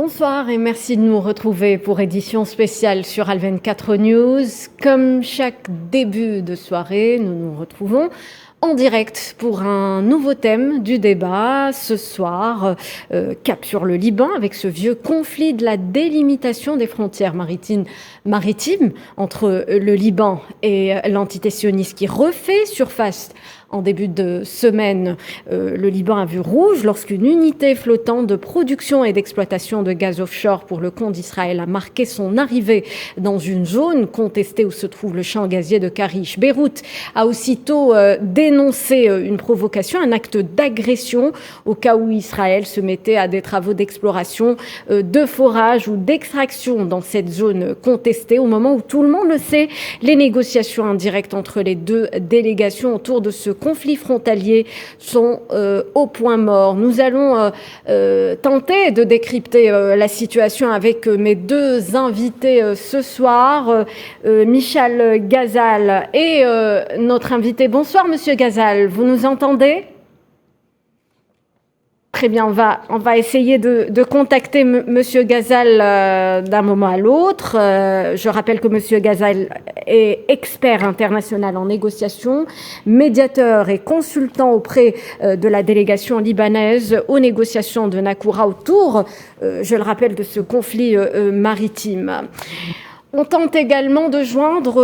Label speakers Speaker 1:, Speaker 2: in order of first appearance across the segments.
Speaker 1: Bonsoir et merci de nous retrouver pour édition spéciale sur Al24 News. Comme chaque début de soirée, nous nous retrouvons en direct pour un nouveau thème du débat. Ce soir, cap sur le Liban avec ce vieux conflit de la délimitation des frontières maritimes entre le Liban et l'entité sioniste qui refait surface. En début de semaine, le Liban a vu rouge lorsqu'une unité flottante de production et d'exploitation de gaz offshore pour le compte d'Israël a marqué son arrivée dans une zone contestée où se trouve le champ gazier de Karish. Beyrouth a aussitôt dénoncé une provocation, un acte d'agression au cas où Israël se mettait à des travaux d'exploration, de forage ou d'extraction dans cette zone contestée. Au moment où tout le monde le sait, les négociations indirectes entre les deux délégations autour de ce conflits frontaliers sont au point mort. Nous allons tenter de décrypter la situation avec mes deux invités ce soir, Michal Ghazal et notre invité. Bonsoir Monsieur Ghazal, vous nous entendez ? Très bien, on va essayer de contacter Monsieur Ghazal d'un moment à l'autre. Je rappelle que Monsieur Ghazal est expert international en négociation, médiateur et consultant auprès de la délégation libanaise aux négociations de Nakoura autour, je le rappelle, de ce conflit maritime. On tente également de joindre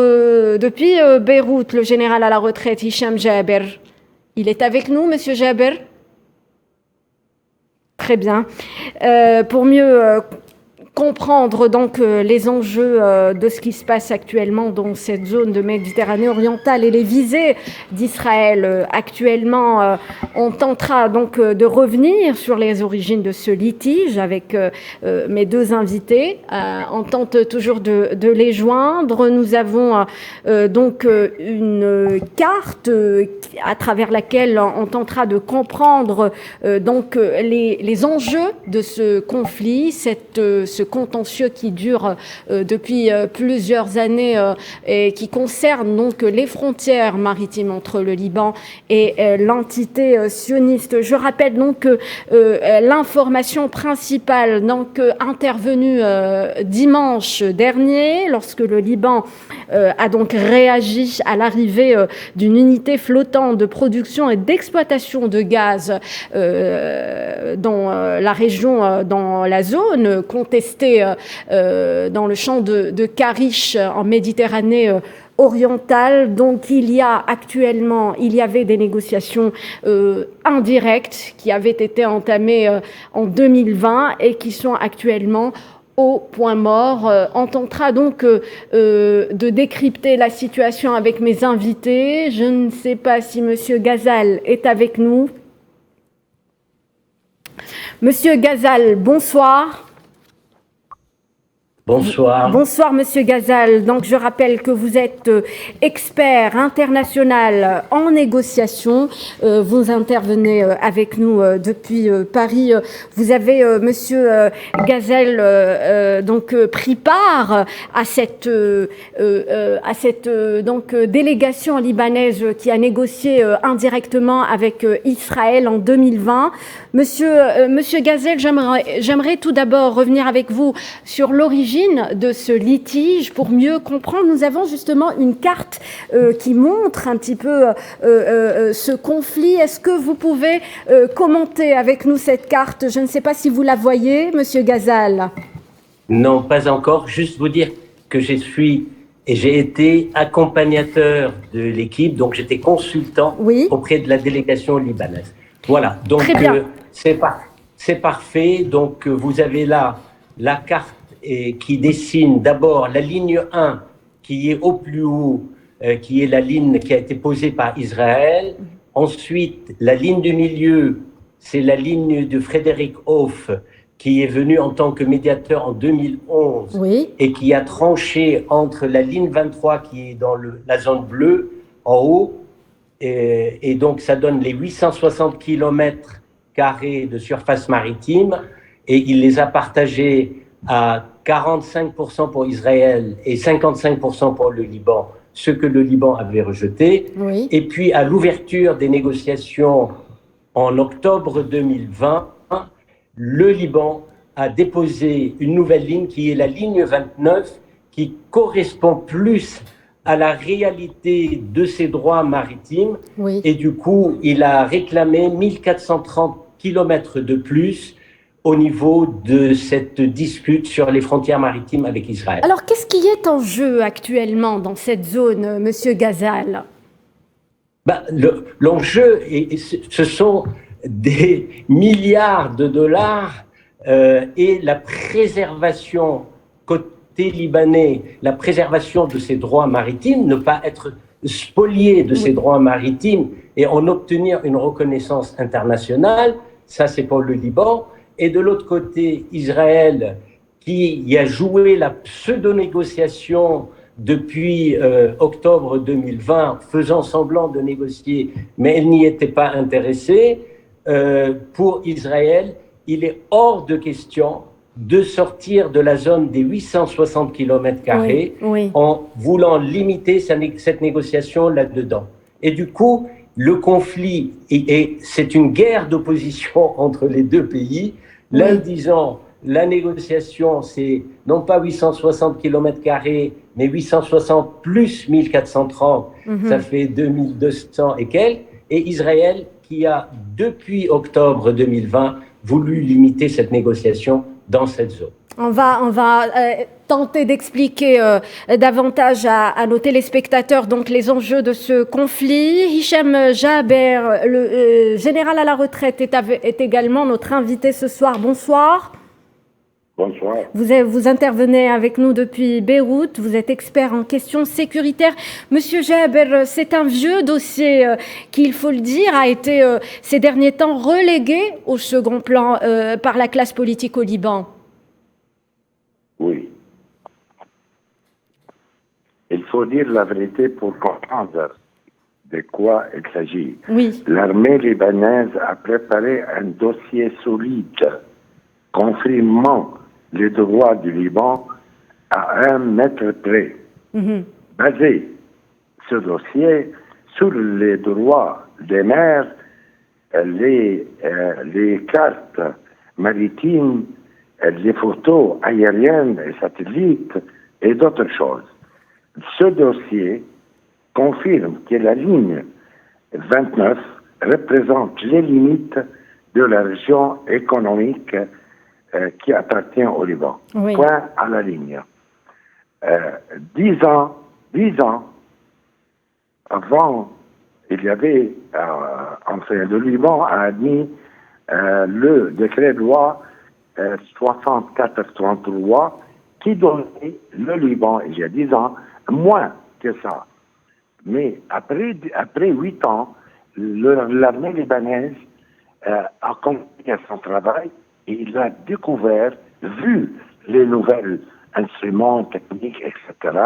Speaker 1: depuis Beyrouth le général à la retraite Hicham Jaber. Il est avec nous, Monsieur Jaber ? Très bien. Pour mieux comprendre donc les enjeux de ce qui se passe actuellement dans cette zone de Méditerranée orientale et les visées d'Israël actuellement, on tentera donc de revenir sur les origines de ce litige avec mes deux invités. On tente toujours de les joindre. Nous avons donc une carte à travers laquelle on tentera de comprendre donc les enjeux de ce conflit, ce contentieux qui dure depuis plusieurs années et qui concerne donc les frontières maritimes entre le Liban et l'entité sioniste. Je rappelle donc que l'information principale donc intervenue dimanche dernier lorsque le Liban a donc réagi à l'arrivée d'une unité flottante de production et d'exploitation de gaz dans la région, dans la zone contestée dans le champ de Karish en Méditerranée orientale. Donc il y avait des négociations indirectes qui avaient été entamées en 2020 et qui sont actuellement au point mort. On tentera donc de décrypter la situation avec mes invités. Je ne sais pas si Monsieur Ghazal est avec nous. Monsieur Ghazal, bonsoir.
Speaker 2: Bonsoir.
Speaker 1: Bonsoir Monsieur Ghazal. Donc je rappelle que vous êtes expert international en négociation. Vous intervenez avec nous depuis Paris. Vous avez Monsieur Ghazal donc pris part à cette donc délégation libanaise qui a négocié indirectement avec Israël en 2020. Monsieur Ghazal, j'aimerais tout d'abord revenir avec vous sur l'origine de ce litige pour mieux comprendre. Nous avons justement une carte qui montre un petit peu ce conflit. Est-ce que vous pouvez commenter avec nous cette carte ? Je ne sais pas si vous la voyez, Monsieur Ghazal.
Speaker 2: Non, pas encore. Juste vous dire que j'ai été accompagnateur de l'équipe, donc j'étais consultant auprès de la délégation libanaise. Voilà, donc c'est parfait. Donc vous avez là la carte qui dessine d'abord la ligne 1 qui est au plus haut, qui est la ligne qui a été posée par Israël. Ensuite, la ligne du milieu, c'est la ligne de Frédéric Hof qui est venu en tant que médiateur en 2011 et qui a tranché entre la ligne 23 qui est dans la zone bleue en haut et donc ça donne les 860 km² de surface maritime et il les a partagés à 45% pour Israël et 55% pour le Liban, ce que le Liban avait rejeté. Et puis à l'ouverture des négociations en octobre 2020, le Liban a déposé une nouvelle ligne qui est la ligne 29, qui correspond plus à la réalité de ses droits maritimes.
Speaker 1: Oui.
Speaker 2: Et du coup, il a réclamé 1430 kilomètres de plus au niveau de cette dispute sur les frontières maritimes avec Israël.
Speaker 1: Alors, qu'est-ce qui est en jeu actuellement dans cette zone, Monsieur Ghazal?
Speaker 2: L'enjeu, ce sont des milliards de dollars et la préservation côté libanais, la préservation de ses droits maritimes, ne pas être spolié de ses droits maritimes et en obtenir une reconnaissance internationale. Ça, c'est pour le Liban. Et de l'autre côté, Israël, qui y a joué la pseudo-négociation depuis octobre 2020, faisant semblant de négocier, mais elle n'y était pas intéressée. Pour Israël, il est hors de question de sortir de la zone des 860 km² en voulant limiter cette négociation là-dedans. Et du coup, le conflit, et c'est une guerre d'opposition entre les deux pays, l'un disant la négociation, c'est non pas 860 km², mais 860 plus 1430, ça fait 2200 et quelques, et Israël qui a, depuis octobre 2020, voulu limiter cette négociation dans cette zone.
Speaker 1: On va tenter d'expliquer davantage à nos téléspectateurs donc les enjeux de ce conflit. Hicham Jaber, le général à la retraite, est également notre invité ce soir. Bonsoir.
Speaker 3: Bonsoir.
Speaker 1: Vous intervenez avec nous depuis Beyrouth, vous êtes expert en questions sécuritaires. Monsieur Jaber, c'est un vieux dossier qui, il faut le dire, a été ces derniers temps relégué au second plan par la classe politique au Liban.
Speaker 3: Oui. Il faut dire la vérité pour comprendre de quoi il s'agit.
Speaker 1: Oui.
Speaker 3: L'armée libanaise a préparé un dossier solide confirmant les droits du Liban à 1 mètre près. Basé ce dossier sur les droits des mers, les cartes maritimes, les photos aériennes et satellites et d'autres choses. Ce dossier confirme que la ligne 29 représente les limites de la région économique qui appartient au Liban.
Speaker 1: Oui.
Speaker 3: Point à la ligne. 10 ans avant, il y avait, le Liban a admis le décret de loi 64-33 qui donnait le Liban, il y a 10 ans, moins que ça. Mais après 8 ans, l'armée libanaise a continué son travail et il a découvert, vu les nouvelles instruments techniques, etc.,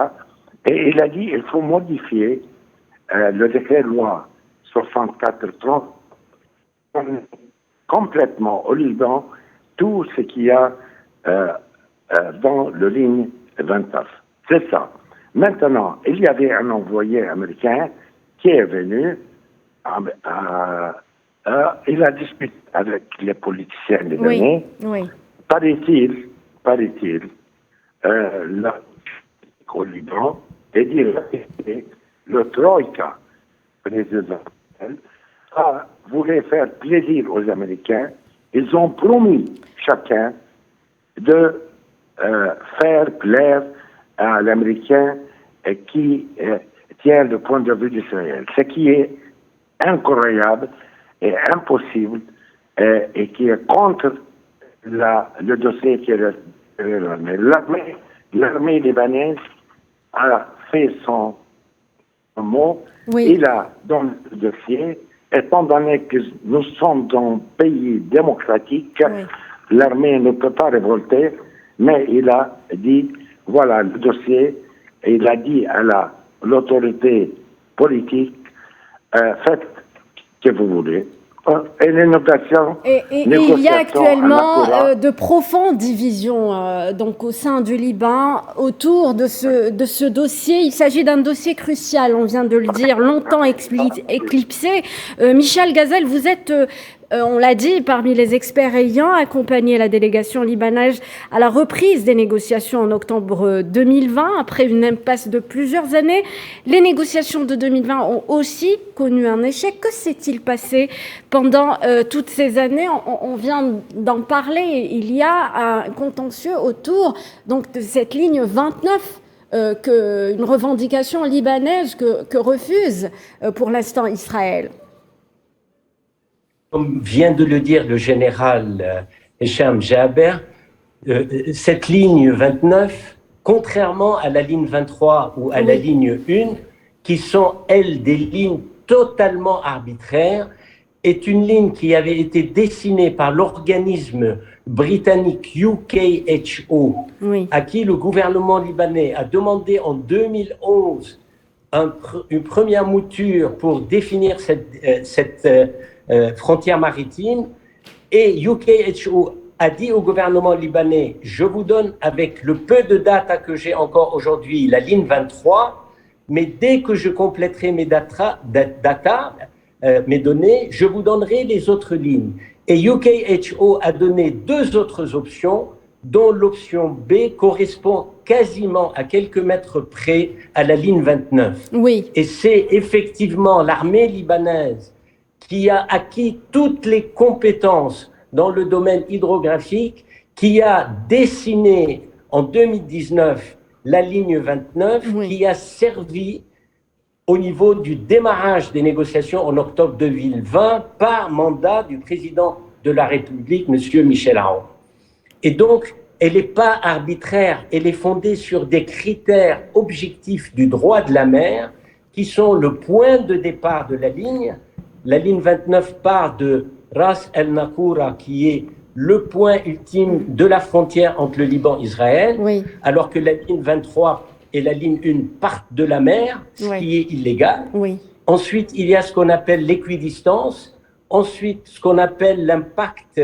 Speaker 3: et il a dit qu'il faut modifier le décret de loi 64-30 complètement au Liban tout ce qu'il y a dans le ligne 29. C'est ça. Maintenant, il y avait un envoyé américain qui est venu, il a discuté avec les politiciens libanais.
Speaker 1: Oui.
Speaker 3: Paraît-il, au Liban, et dire le Troïka présidentiel voulait faire plaisir aux Américains. Ils ont promis chacun de faire plaire à l'Américain qui tient le point de vue d'Israël. Ce qui est incroyable et impossible et qui est contre le dossier qui est l'armée. L'armée libanaise a fait son mot.
Speaker 1: Oui.
Speaker 3: Il a dans le dossier, étant donné que nous sommes dans un pays démocratique, l'armée ne peut pas révolter, mais il a dit, voilà le dossier, et il a dit à l'autorité politique, faites ce que vous voulez. Et
Speaker 1: il y a actuellement de profondes divisions donc au sein du Liban autour de ce dossier. Il s'agit d'un dossier crucial, on vient de le dire, longtemps éclipsé. Michel Ghazal, vous êtes on l'a dit, parmi les experts ayant accompagné la délégation libanaise à la reprise des négociations en octobre 2020, après une impasse de plusieurs années. Les négociations de 2020 ont aussi connu un échec. Que s'est-il passé pendant toutes ces années? On vient d'en parler. Il y a un contentieux autour donc, de cette ligne 29, une revendication libanaise que refuse pour l'instant Israël.
Speaker 2: Comme vient de le dire le général Hicham Jaber, cette ligne 29, contrairement à la ligne 23 ou à la ligne 1, qui sont, elles, des lignes totalement arbitraires, est une ligne qui avait été dessinée par l'organisme britannique UKHO, à qui le gouvernement libanais a demandé en 2011 une première mouture pour définir cette frontière maritime, et UKHO a dit au gouvernement libanais, je vous donne avec le peu de data que j'ai encore aujourd'hui la ligne 23, mais dès que je compléterai mes mes données, je vous donnerai les autres lignes. Et UKHO a donné deux autres options, dont l'option B correspond quasiment à quelques mètres près à la ligne 29.
Speaker 1: Oui.
Speaker 2: Et c'est effectivement l'armée libanaise qui a acquis toutes les compétences dans le domaine hydrographique, qui a dessiné en 2019 la ligne 29, qui a servi au niveau du démarrage des négociations en octobre 2020 par mandat du président de la République, M. Michel Aoun. Et donc, elle n'est pas arbitraire, elle est fondée sur des critères objectifs du droit de la mer, qui sont le point de départ de la ligne. La ligne 29 part de Ras El Nakoura, qui est le point ultime de la frontière entre le Liban et Israël, alors que la ligne 23 et la ligne 1 partent de la mer, ce qui est illégal. Ensuite, il y a ce qu'on appelle l'équidistance. Ensuite, ce qu'on appelle l'impact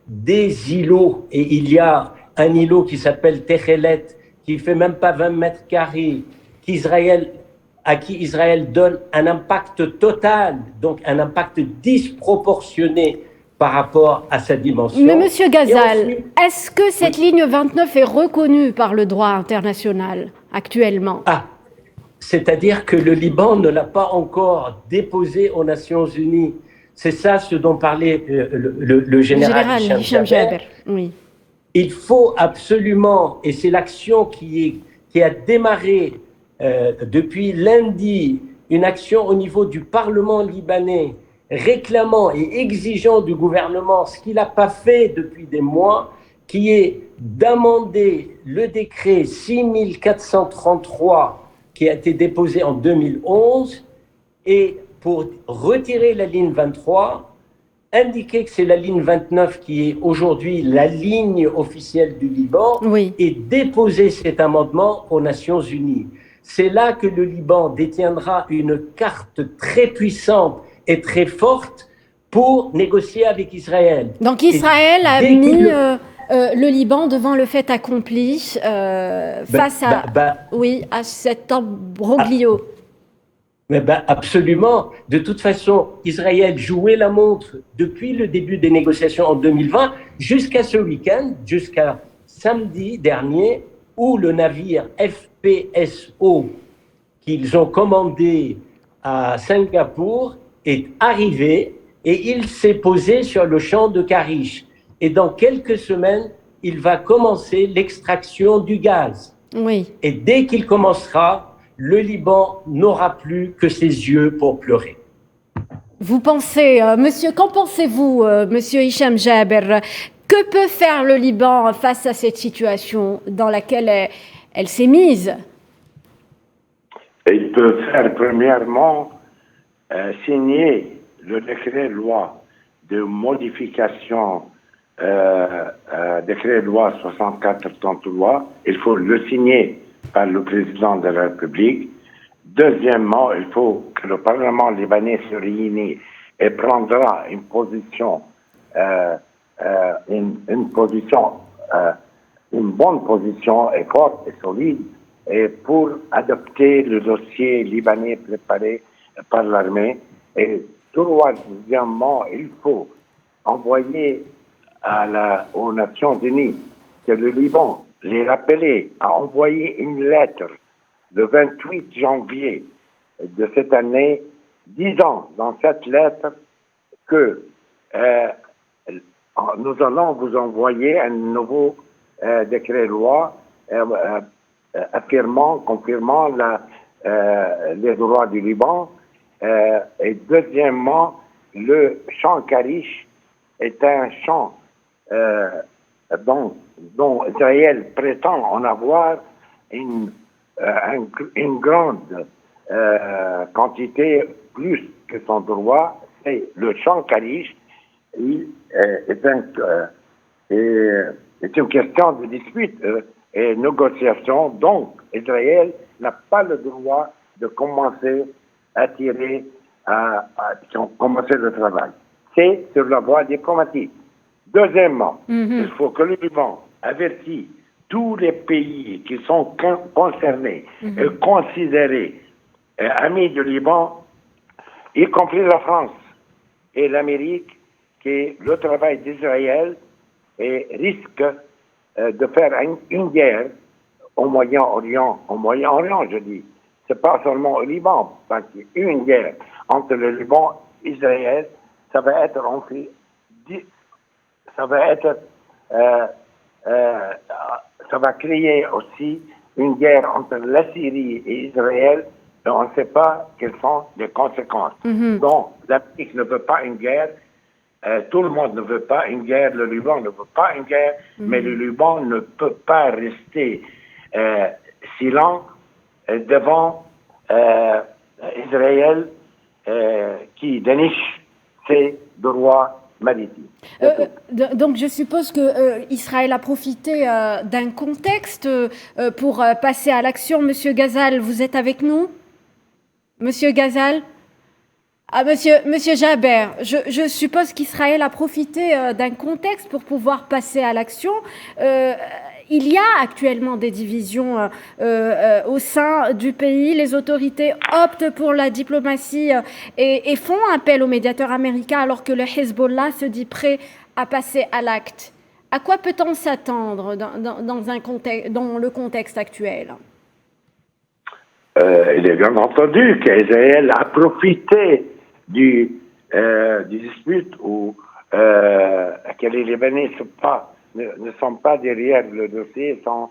Speaker 2: des îlots. Et il y a un îlot qui s'appelle Techelet, qui fait même pas 20 mètres carrés, à qui Israël donne un impact total, donc un impact disproportionné par rapport à sa dimension.
Speaker 1: Mais Monsieur Ghazal, est-ce que cette ligne 29 est reconnue par le droit international actuellement?
Speaker 2: C'est-à-dire que le Liban ne l'a pas encore déposée aux Nations Unies. C'est ça ce dont parlait le général Hicham Jaber.
Speaker 1: Oui.
Speaker 2: Il faut absolument, et c'est l'action qui a démarré depuis lundi, une action au niveau du Parlement libanais, réclamant et exigeant du gouvernement ce qu'il n'a pas fait depuis des mois, qui est d'amender le décret 6433 qui a été déposé en 2011, et pour retirer la ligne 23, indiquer que c'est la ligne 29 qui est aujourd'hui la ligne officielle du Liban, et déposer cet amendement aux Nations Unies. C'est là que le Liban détiendra une carte très puissante et très forte pour négocier avec Israël.
Speaker 1: Donc Israël a mis le Liban devant le fait accompli face à cet imbroglio.
Speaker 2: Absolument. De toute façon, Israël jouait la montre depuis le début des négociations en 2020 jusqu'à ce week-end, jusqu'à samedi dernier, où le navire FPSO qu'ils ont commandé à Singapour est arrivé et il s'est posé sur le champ de Karish. Et dans quelques semaines, il va commencer l'extraction du gaz. Et dès qu'il commencera, le Liban n'aura plus que ses yeux pour pleurer.
Speaker 1: Vous pensez, qu'en pensez-vous, monsieur Hicham Jaber? Que peut faire le Liban face à cette situation dans laquelle elle s'est mise?
Speaker 3: Il peut faire premièrement signer le décret-loi de modification, décret-loi 64-33. Il faut le signer par le président de la République. Deuxièmement, il faut que le Parlement libanais se réunisse et prendra une position, une bonne position et forte et solide, et pour adopter le dossier libanais préparé par l'armée. Et troisièmement, il faut envoyé aux Nations Unies que le Liban les rappelé, a envoyé une lettre le 28 janvier de cette année, disant dans cette lettre que nous allons vous envoyer un nouveau décret-loi confirmant les droits du Liban. Et deuxièmement, le champ Karish est un champ dont Israël prétend en avoir une grande quantité, plus que son droit. C'est le champ Karish. C'est une question de dispute et négociation. Donc, Israël n'a pas le droit de commencer à commencer le travail. C'est sur la voie diplomatique. Deuxièmement, il faut que le Liban avertisse tous les pays qui sont concernés et considérés amis du Liban, y compris la France et l'Amérique, que le travail d'Israël risque de faire une guerre au Moyen-Orient. Au Moyen-Orient, je dis. C'est pas seulement au Liban, parce qu'une guerre entre le Liban et Israël, ça va créer aussi une guerre entre la Syrie et Israël, et on ne sait pas quelles sont les conséquences. Donc, l'Afrique ne veut pas une guerre, tout le monde ne veut pas une guerre, le Liban ne veut pas une guerre, mais le Liban ne peut pas rester silent devant Israël qui déniche ses droits maritimes.
Speaker 1: Donc je suppose que Israël a profité d'un contexte pour passer à l'action. Monsieur Ghazal, vous êtes avec nous? Monsieur Ghazal? Ah, monsieur Jaber, je suppose qu'Israël a profité d'un contexte pour pouvoir passer à l'action. Il y a actuellement des divisions au sein du pays. Les autorités optent pour la diplomatie et font appel aux médiateurs américains alors que le Hezbollah se dit prêt à passer à l'acte. À quoi peut-on s'attendre dans le contexte actuel?
Speaker 3: Il est bien entendu qu'Israël a profité du dispute où que les Libanais ne sont pas derrière le dossier, sont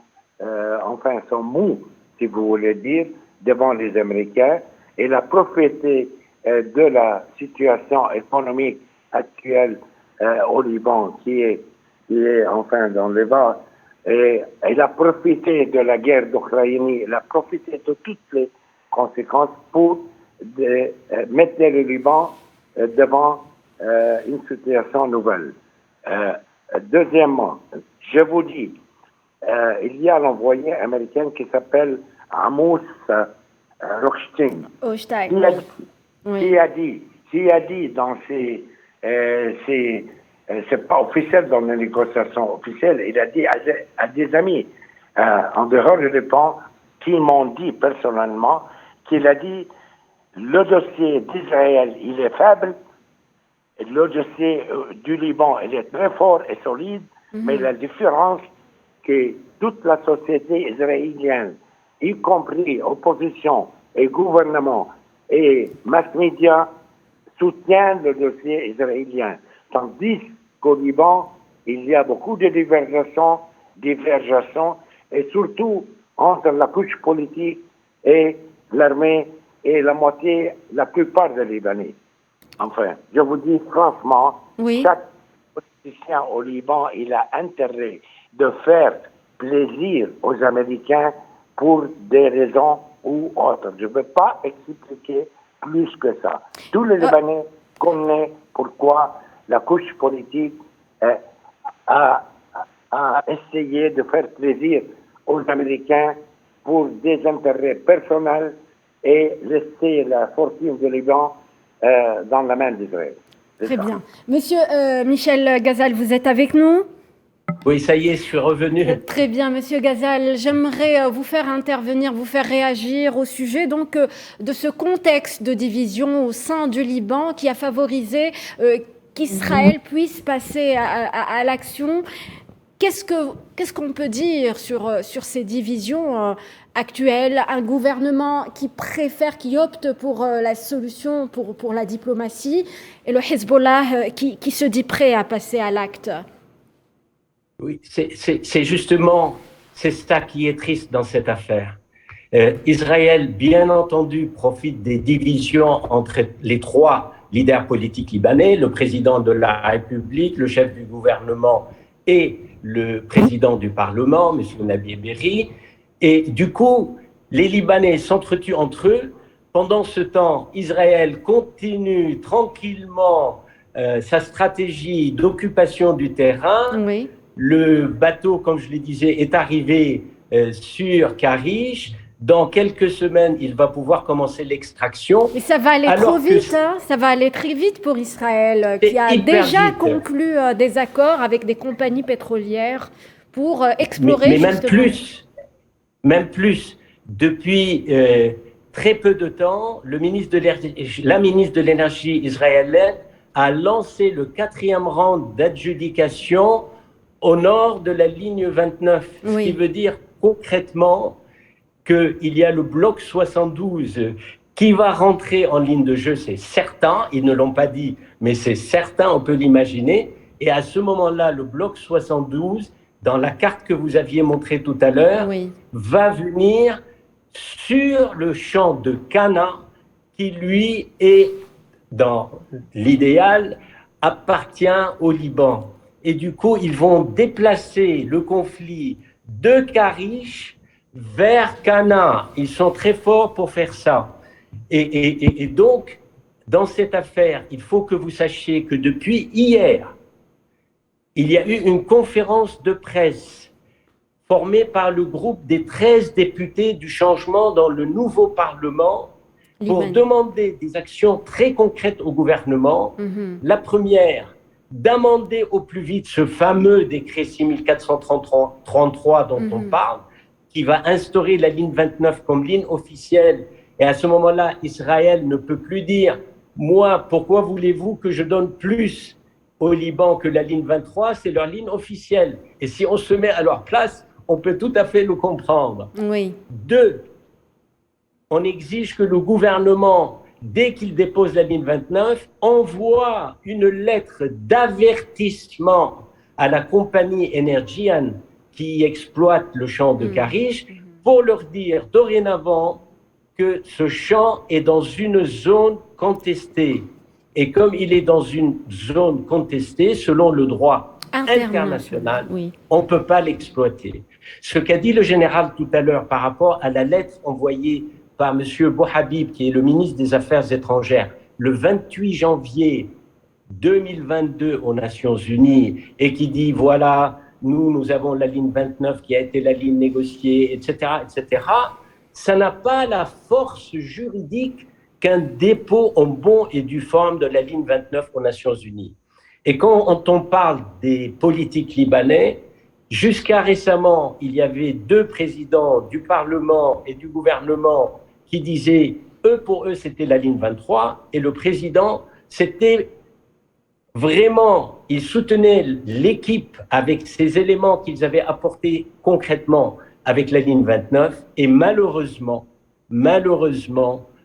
Speaker 3: mous, si vous voulez dire, devant les Américains. Il a profité de la situation économique actuelle au Liban, qui est dans les bas, et il a profité de la guerre d'Ukraine, il a profité de toutes les conséquences pour mettre le Liban devant une situation nouvelle. Deuxièmement, je vous dis, il y a l'envoyé américain qui s'appelle Amos Rothstein, qui a dit dans c'est pas officiel dans les négociations officielles, il a dit à des amis en dehors du Liban qui m'ont dit personnellement qu'il a dit le dossier d'Israël il est faible, le dossier du Liban il est très fort et solide, mais la différence que toute la société israélienne, y compris opposition et gouvernement et mass média, soutient le dossier israélien, tandis qu'au Liban, il y a beaucoup de divergences, et surtout entre la couche politique et l'armée et la plupart des Libanais. Enfin, je vous dis franchement, chaque politicien au Liban, il a intérêt de faire plaisir aux Américains pour des raisons ou autres. Je ne veux pas expliquer plus que ça. Tous les Libanais connaissent pourquoi la couche politique a essayé de faire plaisir aux Américains pour des intérêts personnels et laisser la fortune du Liban dans la main d'Israël.
Speaker 1: Très bien. Monsieur Michel Ghazal, vous êtes avec nous?
Speaker 2: Oui, ça y est, je suis revenu.
Speaker 1: Très bien, Monsieur Ghazal. J'aimerais vous faire intervenir, vous faire réagir au sujet de ce contexte de division au sein du Liban qui a favorisé qu'Israël puisse passer à l'action. Qu'est-ce qu'on peut dire sur ces divisions actuelles? Un gouvernement qui opte pour la solution, pour la diplomatie, et le Hezbollah qui se dit prêt à passer à l'acte.
Speaker 2: Oui, c'est justement, c'est ça qui est triste dans cette affaire. Israël, bien entendu, profite des divisions entre les trois leaders politiques libanais, le président de la République, le chef du gouvernement et le président du Parlement, M. Nabi Berri. Et du coup, les Libanais s'entretuent entre eux. Pendant ce temps, Israël continue tranquillement sa stratégie d'occupation du terrain.
Speaker 1: Oui.
Speaker 2: Le bateau, comme je le disais, est arrivé sur Karish. Dans quelques semaines, il va pouvoir commencer l'extraction.
Speaker 1: Mais ça va aller trop vite, hein. Ça va aller très vite pour Israël, qui a déjà conclu des accords avec des compagnies pétrolières pour explorer.
Speaker 2: Mais même plus. Depuis très peu de temps, la ministre de l'Énergie israélienne a lancé le 4e round d'adjudication au nord de la ligne 29, oui. Ce qui veut dire concrètement qu'il y a le bloc 72 qui va rentrer en ligne de jeu, c'est certain, ils ne l'ont pas dit, mais c'est certain, on peut l'imaginer. Et à ce moment-là, le bloc 72, dans la carte que vous aviez montrée tout à l'heure, oui. va venir sur le champ de Cana, qui lui est, dans l'idéal, appartient au Liban. Et du coup, ils vont déplacer le conflit de Karish vers Cana. Ils sont très forts pour faire ça. Et donc, dans cette affaire, il faut que vous sachiez que depuis hier, il y a eu une conférence de presse formée par le groupe des 13 députés du changement dans le nouveau Parlement pour demander des actions très concrètes au gouvernement. La première, d'amender au plus vite ce fameux décret 6433 dont on parle, qui va instaurer la ligne 29 comme ligne officielle. Et à ce moment-là, Israël ne peut plus dire « Moi, pourquoi voulez-vous que je donne plus au Liban que la ligne 23 ?» C'est leur ligne officielle. Et si on se met à leur place, on peut tout à fait le comprendre.
Speaker 1: Oui.
Speaker 2: 2, on exige que le gouvernement, dès qu'il dépose la ligne 29, envoie une lettre d'avertissement à la compagnie Energean qui exploite le champ de Karish pour leur dire dorénavant que ce champ est dans une zone contestée. Et comme il est dans une zone contestée, selon le droit international, oui. on ne peut pas l'exploiter. Ce qu'a dit le général tout à l'heure par rapport à la lettre envoyée par M. Bouhabib, qui est le ministre des Affaires étrangères, le 28 janvier 2022 aux Nations Unies, et qui dit, voilà, nous avons la ligne 29 qui a été la ligne négociée, etc., etc., ça n'a pas la force juridique qu'un dépôt en bon et due forme de la ligne 29 aux Nations Unies. Et quand on parle des politiques libanais, jusqu'à récemment, il y avait 2 présidents du Parlement et du gouvernement qui disaient, pour eux, c'était la ligne 23, et le président, c'était vraiment, il soutenait l'équipe avec ces éléments qu'ils avaient apportés concrètement avec la ligne 29, et malheureusement,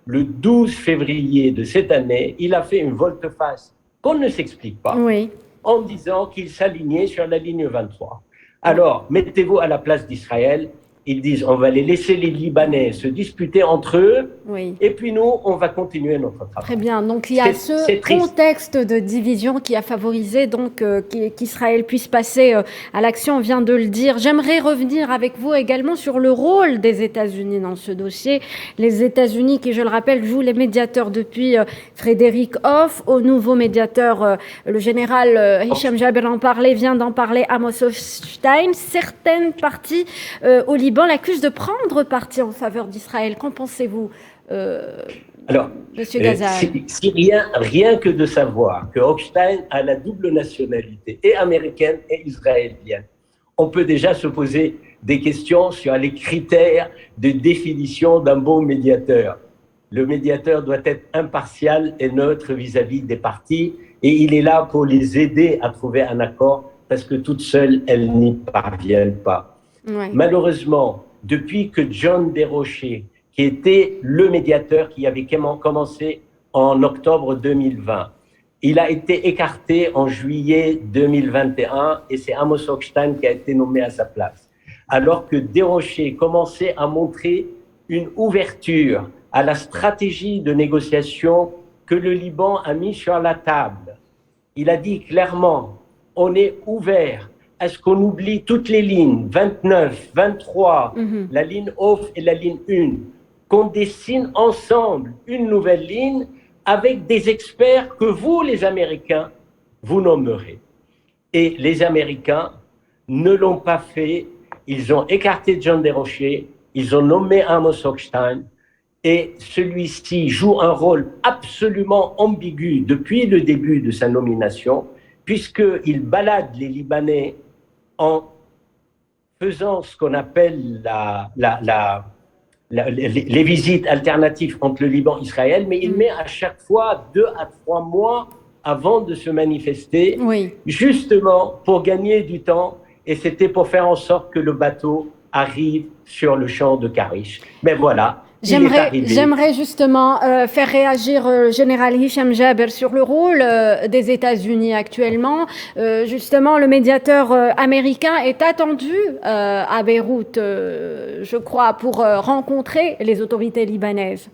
Speaker 2: le 12 février de cette année, il a fait une volte-face qu'on ne s'explique pas,
Speaker 1: oui.
Speaker 2: en disant qu'il s'alignait sur la ligne 23. Alors, mettez-vous à la place d'Israël. Ils disent, on va les laisser les Libanais se disputer entre eux,
Speaker 1: oui.
Speaker 2: et puis nous, on va continuer notre travail.
Speaker 1: Très bien. Donc, il y a ce contexte de division qui a favorisé donc qu'Israël puisse passer à l'action, on vient de le dire. J'aimerais revenir avec vous également sur le rôle des États-Unis dans ce dossier. Les États-Unis, qui, je le rappelle, jouent les médiateurs depuis Frédéric Hoff, au nouveau médiateur, le général Hicham Jaber vient d'en parler, Amos Hochstein. Certaines parties au Liban l'accuse de prendre parti en faveur d'Israël. Qu'en pensez-vous, Monsieur Ghazal?
Speaker 2: Rien que de savoir que Hochstein a la double nationalité, et américaine et israélienne, on peut déjà se poser des questions sur les critères de définition d'un bon médiateur. Le médiateur doit être impartial et neutre vis-à-vis des parties, et il est là pour les aider à trouver un accord parce que toutes seules, elles n'y parviennent pas. Ouais. Malheureusement, depuis que John Desrochers, qui était le médiateur qui avait commencé en octobre 2020, il a été écarté en juillet 2021 et c'est Amos Hochstein qui a été nommé à sa place. Alors que Desrochers commençait à montrer une ouverture à la stratégie de négociation que le Liban a mis sur la table. Il a dit clairement, on est ouvert à ce qu'on oublie toutes les lignes, 29, 23, la ligne off et la ligne 1, qu'on dessine ensemble une nouvelle ligne avec des experts que vous, les Américains, vous nommerez. Et les Américains ne l'ont pas fait. Ils ont écarté John Desrochers, ils ont nommé Amos Hochstein, et celui-ci joue un rôle absolument ambigu depuis le début de sa nomination, puisqu'il balade les Libanais en faisant ce qu'on appelle les visites alternatives entre le Liban et Israël, mais il met à chaque fois 2 à 3 mois avant de se manifester, justement pour gagner du temps, et c'était pour faire en sorte que le bateau arrive sur le champ de Karish. Mais voilà.
Speaker 1: J'aimerais justement faire réagir le général Hicham Jaber sur le rôle des États-Unis actuellement. Justement, le médiateur américain est attendu à Beyrouth, je crois, pour rencontrer les autorités libanaises.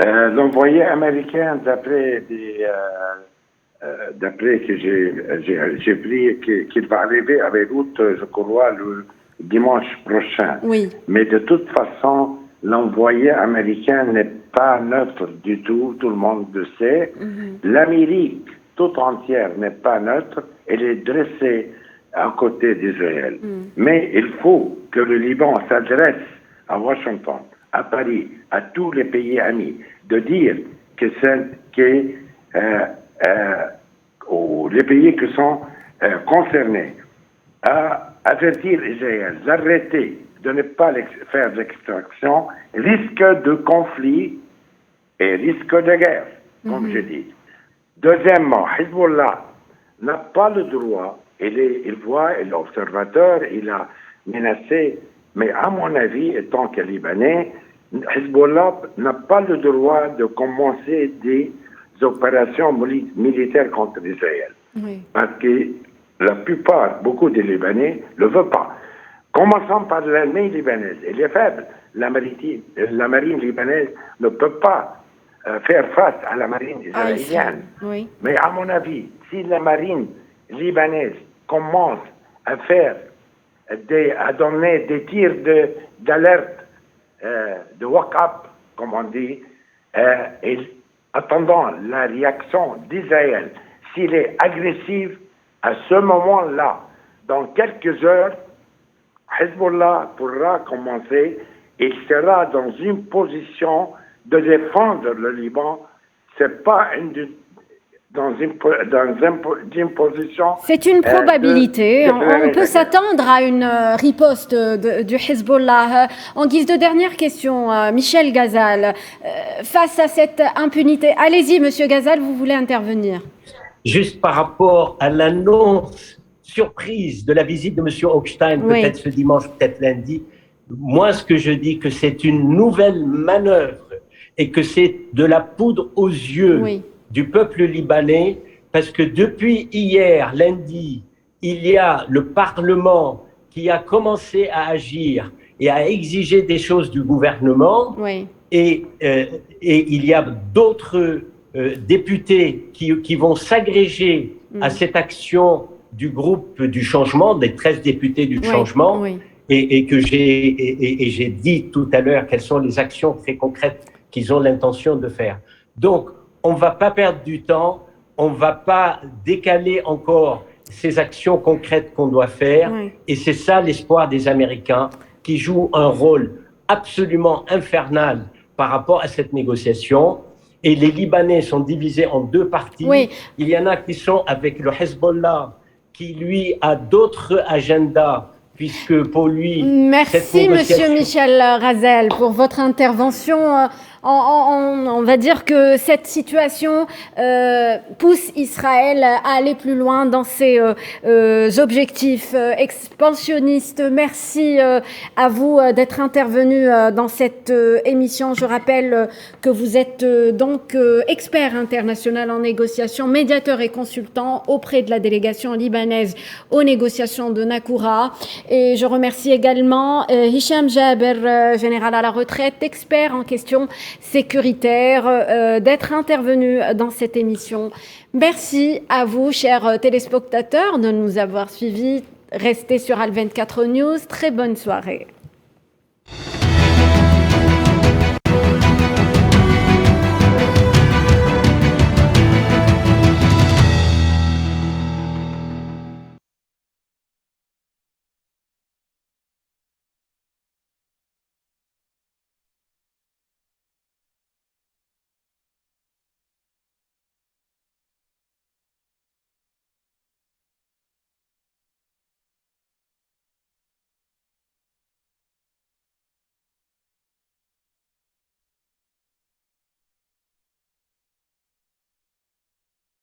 Speaker 3: L'envoyé américain, d'après que j'ai pris, qu'il va arriver à Beyrouth, je crois, le dimanche prochain. Oui. Mais de toute façon, l'envoyé américain n'est pas neutre du tout, tout le monde le sait. L'Amérique toute entière n'est pas neutre, elle est dressée à côté d'Israël. Mais il faut que le Liban s'adresse à Washington, à Paris, à tous les pays amis, de dire que les pays qui sont concernés, à avertir Israël d'arrêter de ne pas faire l'extraction, risque de conflit et risque de guerre, comme je dis. Deuxièmement, Hezbollah n'a pas le droit, il voit, il est observateur, il a menacé, mais à mon avis, étant que Libanais, Hezbollah n'a pas le droit de commencer des opérations militaires contre Israël. Parce que la plupart, beaucoup des Libanais ne le veulent pas. Commençons par l'armée libanaise. Elle est faible. La marine libanaise ne peut pas faire face à la marine israélienne. Mais à mon avis, si la marine libanaise commence à donner des tirs d'alerte, de wake-up, comme on dit, et attendant la réaction d'Israël, s'il est agressif, à ce moment-là, dans quelques heures, Hezbollah pourra commencer, il sera dans une position de défendre le Liban. C'est pas dans une position.
Speaker 1: C'est une probabilité. On peut s'attendre à une riposte du Hezbollah. En guise de dernière question, Michel Ghazal, face à cette impunité, allez-y, Monsieur Ghazal, vous voulez intervenir?
Speaker 2: Juste par rapport à l'annonce surprise de la visite de M. Hochstein, peut-être ce dimanche, peut-être lundi, moi, ce que je dis, que c'est une nouvelle manœuvre et que c'est de la poudre aux yeux du peuple libanais, parce que depuis hier, lundi, il y a le Parlement qui a commencé à agir et à exiger des choses du gouvernement, et il y a d'autres députés qui vont s'agréger à cette action du groupe du changement, des 13 députés du changement, et j'ai dit tout à l'heure quelles sont les actions très concrètes qu'ils ont l'intention de faire. Donc, on ne va pas perdre du temps, on ne va pas décaler encore ces actions concrètes qu'on doit faire, et c'est ça l'espoir des Américains qui jouent un rôle absolument infernal par rapport à cette négociation. Et les Libanais sont divisés en 2 parties. Il y en a qui sont avec le Hezbollah, qui lui a d'autres agendas, puisque pour lui...
Speaker 1: Merci Monsieur Michel Ghazal pour votre intervention. on va dire que cette situation pousse Israël à aller plus loin dans ses objectifs expansionnistes. Merci à vous d'être intervenu dans cette émission. Je rappelle que vous êtes donc expert international en négociation, médiateur et consultant auprès de la délégation libanaise aux négociations de Nakoura. Et je remercie également Hicham Jaber, général à la retraite, expert en questions sécuritaires, d'être intervenu dans cette émission. Merci à vous, chers téléspectateurs, de nous avoir suivis. Restez sur Al 24 News. Très bonne soirée.